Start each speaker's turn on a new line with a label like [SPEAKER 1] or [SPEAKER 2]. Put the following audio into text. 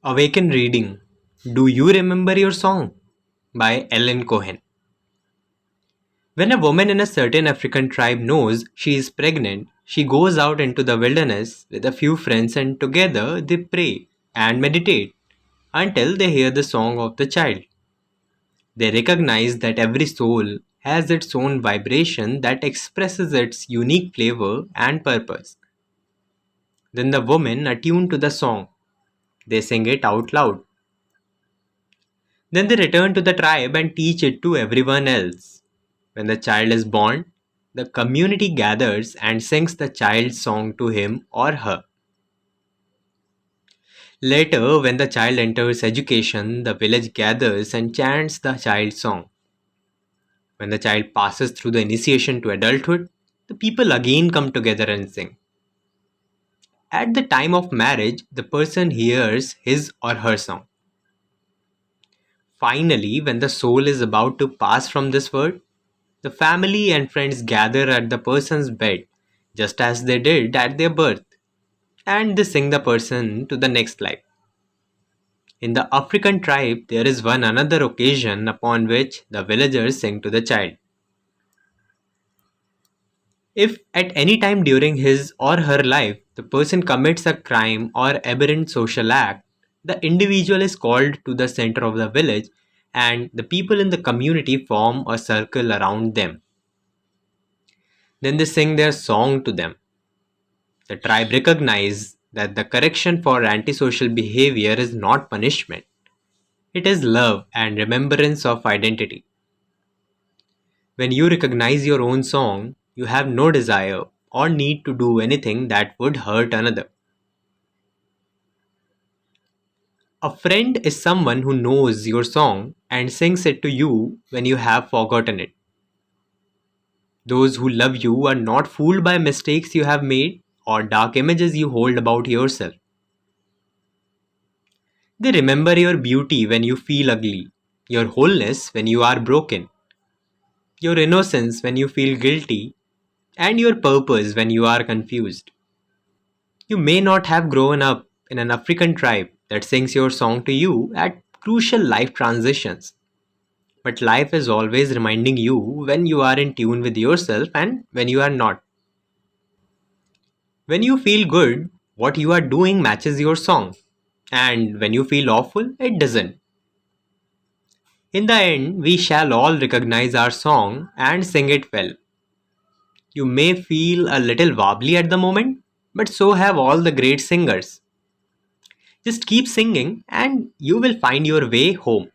[SPEAKER 1] Awaken reading Do You Remember Your Song by Ellen Cohen. When a woman in a certain African tribe knows she is pregnant, she goes out into the wilderness with a few friends and together they pray and meditate until they hear the song of the child. They recognize that every soul has its own vibration that expresses its unique flavor and purpose. Then the women attune to the song. They sing it out loud. Then they return to the tribe and teach it to everyone else. When the child is born, the community gathers and sings the child's song to him or her. Later, when the child enters education, the village gathers and chants the child's song. When the child passes through the initiation to adulthood, the people again come together and sing. At the time of marriage, the person hears his or her song. Finally, when the soul is about to pass from this world, the family and friends gather at the person's bed, just as they did at their birth, and they sing the person to the next life. In the African tribe, there is one another occasion upon which the villagers sing to the child. If at any time during his or her life the person commits a crime or aberrant social act, the individual is called to the center of the village and the people in the community form a circle around them. Then they sing their song to them. The tribe recognizes that the correction for antisocial behavior is not punishment. It is love and remembrance of identity. When you recognize your own song, you have no desire or need to do anything that would hurt another. A friend is someone who knows your song and sings it to you when you have forgotten it. Those who love you are not fooled by mistakes you have made or dark images you hold about yourself. They remember your beauty when you feel ugly, your wholeness when you are broken, your innocence when you feel guilty, and your purpose when you are confused. You may not have grown up in an African tribe that sings your song to you at crucial life transitions, but life is always reminding you when you are in tune with yourself and when you are not. When you feel good, what you are doing matches your song, and when you feel awful, it doesn't. In the end, we shall all recognize our song and sing it well. You may feel a little wobbly at the moment, but so have all the great singers. Just keep singing and you will find your way home.